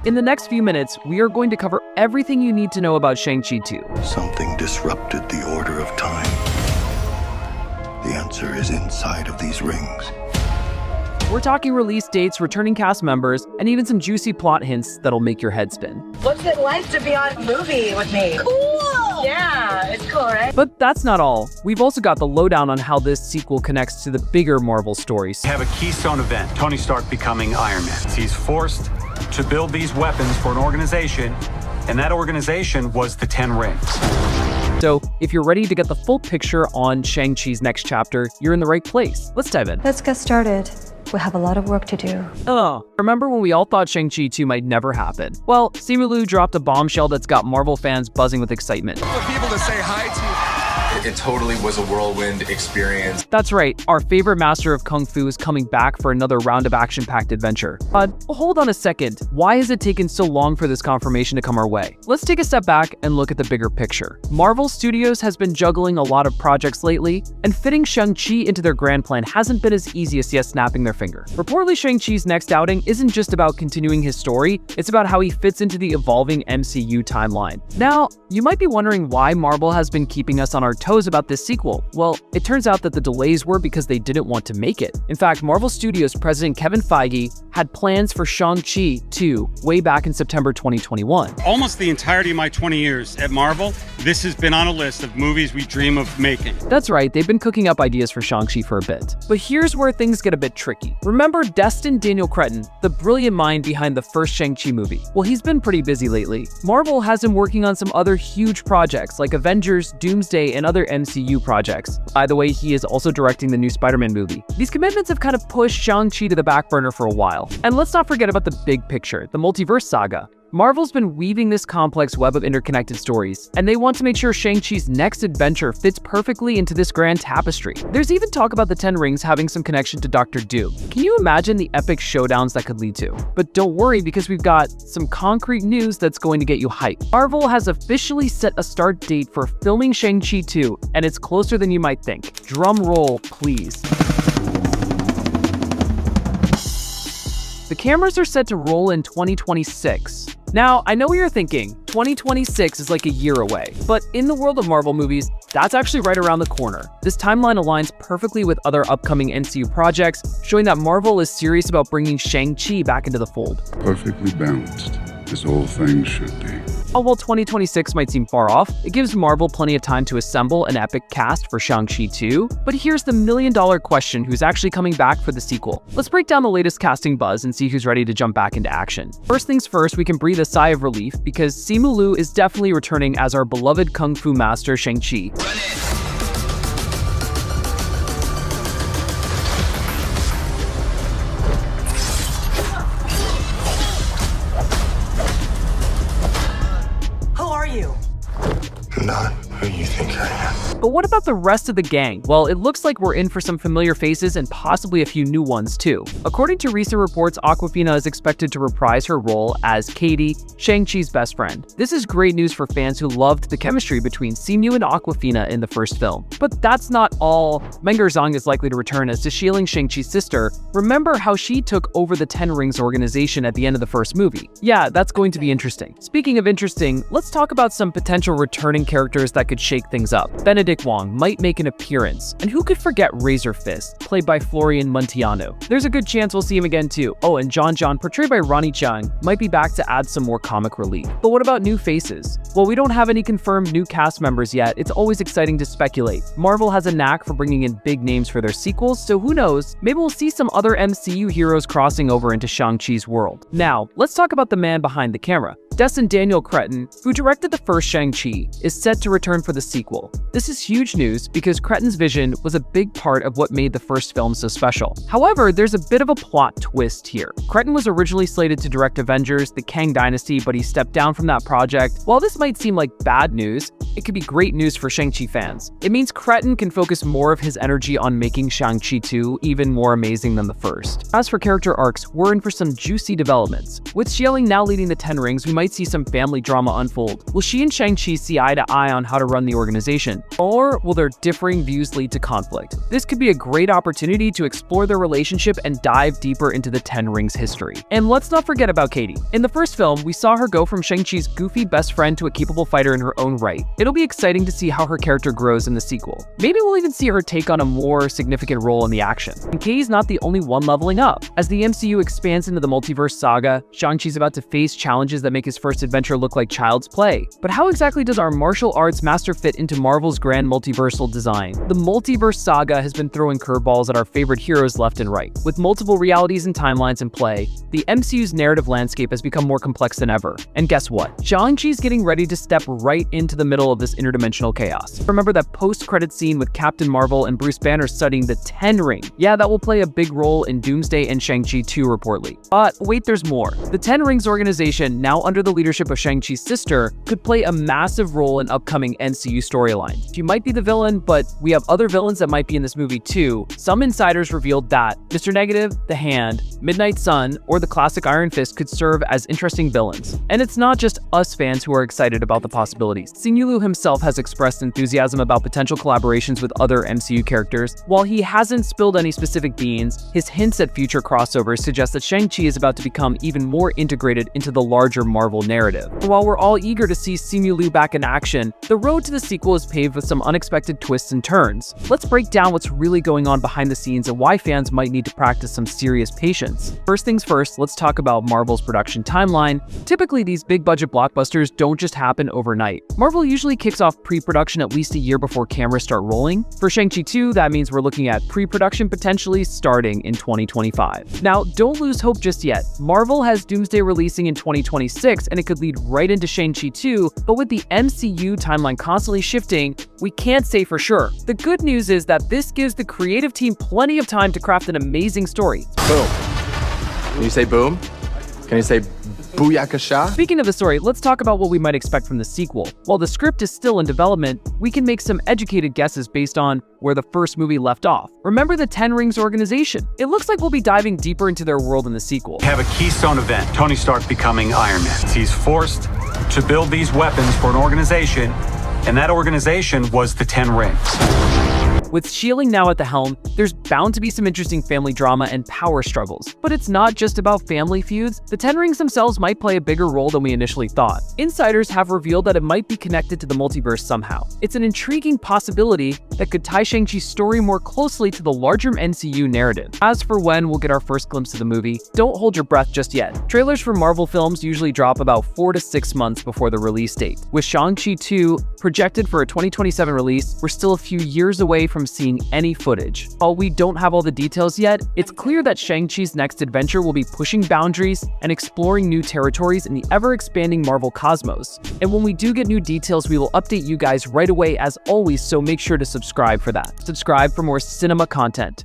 In the next few minutes, we are going to cover everything you need to know about Shang-Chi 2. Something disrupted the order of time. The answer is inside of these rings. We're talking release dates, returning cast members, and even some juicy plot hints that'll make your head spin. What's it like to be on a movie with me? Cool! Yeah, it's cool, right? But that's not all. We've also got the lowdown on how this sequel connects to the bigger Marvel stories. We have a keystone event, Tony Stark becoming Iron Man. He's forced to build these weapons for an organization, and that organization was the Ten Rings. So, if you're ready to get the full picture on Shang-Chi's next chapter, you're in the right place. Let's dive in. Let's get started. We have a lot of work to do. Remember when we all thought Shang-Chi 2 might never happen? Well, Simu Liu dropped a bombshell that's got Marvel fans buzzing with excitement. For people to say hi to. It totally was a whirlwind experience. That's right, our favorite master of Kung Fu is coming back for another round of action-packed adventure. But hold on a second, why has it taken so long for this confirmation to come our way? Let's take a step back and look at the bigger picture. Marvel Studios has been juggling a lot of projects lately, and fitting Shang-Chi into their grand plan hasn't been as easy as just snapping their finger. Reportedly, Shang-Chi's next outing isn't just about continuing his story, it's about how he fits into the evolving MCU timeline. Now, you might be wondering why Marvel has been keeping us on our toes about this sequel. Well, it turns out that the delays were because they didn't want to make it. In fact, Marvel Studios president Kevin Feige had plans for Shang-Chi 2 way back in September 2021. Almost the entirety of my 20 years at Marvel, this has been on a list of movies we dream of making. That's right, they've been cooking up ideas for Shang-Chi for a bit. But here's where things get a bit tricky. Remember Destin Daniel Cretton, the brilliant mind behind the first Shang-Chi movie? Well, he's been pretty busy lately. Marvel has him working on some other huge projects like Avengers, Doomsday, and other MCU projects. By the way, he is also directing the new Spider-Man movie. These commitments have kind of pushed Shang-Chi to the back burner for a while. And let's not forget about the big picture, the multiverse saga. Marvel's been weaving this complex web of interconnected stories, and they want to make sure Shang-Chi's next adventure fits perfectly into this grand tapestry. There's even talk about the Ten Rings having some connection to Doctor Doom. Can you imagine the epic showdowns that could lead to? But don't worry, because we've got some concrete news that's going to get you hyped. Marvel has officially set a start date for filming Shang-Chi 2, and it's closer than you might think. Drum roll, please. The cameras are set to roll in 2026. Now, I know what you're thinking, 2026 is like a year away, but in the world of Marvel movies, that's actually right around the corner. This timeline aligns perfectly with other upcoming MCU projects, showing that Marvel is serious about bringing Shang-Chi back into the fold. Perfectly balanced, this whole thing should be. While 2026 might seem far off, it gives Marvel plenty of time to assemble an epic cast for Shang-Chi 2. But here's the million-dollar question: who's actually coming back for the sequel? Let's break down the latest casting buzz and see who's ready to jump back into action. First things first, we can breathe a sigh of relief because Simu Liu is definitely returning as our beloved Kung Fu master Shang-Chi. Not who you think I am. But what about the rest of the gang? Well, it looks like we're in for some familiar faces and possibly a few new ones too. According to recent reports, Awkwafina is expected to reprise her role as Katie, Shang-Chi's best friend. This is great news for fans who loved the chemistry between Simu and Awkwafina in the first film. But that's not all. Mengar Zhang is likely to return as Dashiling, Shang-Chi's sister. Remember how she took over the Ten Rings organization at the end of the first movie? Yeah, that's going to be interesting. Speaking of interesting, let's talk about some potential returning characters that could shake things up. Benedict Wong might make an appearance, and who could forget Razor Fist, played by Florian Muntiano? There's a good chance we'll see him again too. Oh, and John, portrayed by Ronnie Chiang, might be back to add some more comic relief. But what about new faces? Well, we don't have any confirmed new cast members yet. It's always exciting to speculate. Marvel has a knack for bringing in big names for their sequels, so who knows? Maybe we'll see some other MCU heroes crossing over into Shang-Chi's world. Now, let's talk about the man behind the camera. Destin Daniel Cretton, who directed the first Shang-Chi, is set to return for the sequel. This is huge news because Cretton's vision was a big part of what made the first film so special. However, there's a bit of a plot twist here. Cretton was originally slated to direct Avengers, the Kang Dynasty, but he stepped down from that project. While this might seem like bad news, it could be great news for Shang-Chi fans. It means Cretton can focus more of his energy on making Shang-Chi 2 even more amazing than the first. As for character arcs, we're in for some juicy developments. With Xialing now leading the Ten Rings, we might might see some family drama unfold. Will she and Shang-Chi see eye to eye on how to run the organization? Or will their differing views lead to conflict? This could be a great opportunity to explore their relationship and dive deeper into the Ten Rings history. And let's not forget about Katie. In the first film, we saw her go from Shang-Chi's goofy best friend to a capable fighter in her own right. It'll be exciting to see how her character grows in the sequel. Maybe we'll even see her take on a more significant role in the action. And Katie's not the only one leveling up. As the MCU expands into the multiverse saga, Shang-Chi's about to face challenges that make his first adventure look like child's play. But how exactly does our martial arts master fit into Marvel's grand multiversal design? The multiverse saga has been throwing curveballs at our favorite heroes left and right. With multiple realities and timelines in play, the MCU's narrative landscape has become more complex than ever. And guess what? Shang-Chi's getting ready to step right into the middle of this interdimensional chaos. Remember that post-credit scene with Captain Marvel and Bruce Banner studying the Ten Ring? Yeah, that will play a big role in Doomsday and Shang-Chi 2 reportedly. But wait, there's more. The Ten Rings organization, now under the leadership of Shang-Chi's sister, could play a massive role in upcoming MCU storylines. She might be the villain, but we have other villains that might be in this movie too. Some insiders revealed that Mr. Negative, the Hand, Midnight Sun, or the classic Iron Fist could serve as interesting villains. And it's not just us fans who are excited about the possibilities. Simu Liu himself has expressed enthusiasm about potential collaborations with other MCU characters. While he hasn't spilled any specific beans, his hints at future crossovers suggest that Shang-Chi is about to become even more integrated into the larger Marvel narrative. While we're all eager to see Simu Liu back in action, the road to the sequel is paved with some unexpected twists and turns. Let's break down what's really going on behind the scenes and why fans might need to practice some serious patience. First things first, let's talk about Marvel's production timeline. Typically, these big-budget blockbusters don't just happen overnight. Marvel usually kicks off pre-production at least a year before cameras start rolling. For Shang-Chi 2, that means we're looking at pre-production potentially starting in 2025. Now, don't lose hope just yet. Marvel has Doomsday releasing in 2026, and it could lead right into Shang-Chi 2, but with the MCU timeline constantly shifting, we can't say for sure. The good news is that this gives the creative team plenty of time to craft an amazing story. Boom. Can you say boom? Can you say booyakasha? Speaking of the story, let's talk about what we might expect from the sequel. While the script is still in development, we can make some educated guesses based on where the first movie left off. Remember the Ten Rings organization? It looks like we'll be diving deeper into their world in the sequel. Have a keystone event, Tony Stark becoming Iron Man. He's forced to build these weapons for an organization, and that organization was the Ten Rings. With Shielding now at the helm, there's bound to be some interesting family drama and power struggles. But it's not just about family feuds. The Ten Rings themselves might play a bigger role than we initially thought. Insiders have revealed that it might be connected to the multiverse somehow. It's an intriguing possibility that could tie Shang-Chi's story more closely to the larger MCU narrative. As for when we'll get our first glimpse of the movie, don't hold your breath just yet. Trailers for Marvel films usually drop about 4 to 6 months before the release date. With Shang-Chi 2 projected for a 2027 release, we're still a few years away from seeing any footage. While we don't have all the details yet, it's clear that Shang-Chi's next adventure will be pushing boundaries and exploring new territories in the ever-expanding Marvel cosmos. And when we do get new details, we will update you guys right away as always, so make sure to subscribe for that. Subscribe for more cinema content.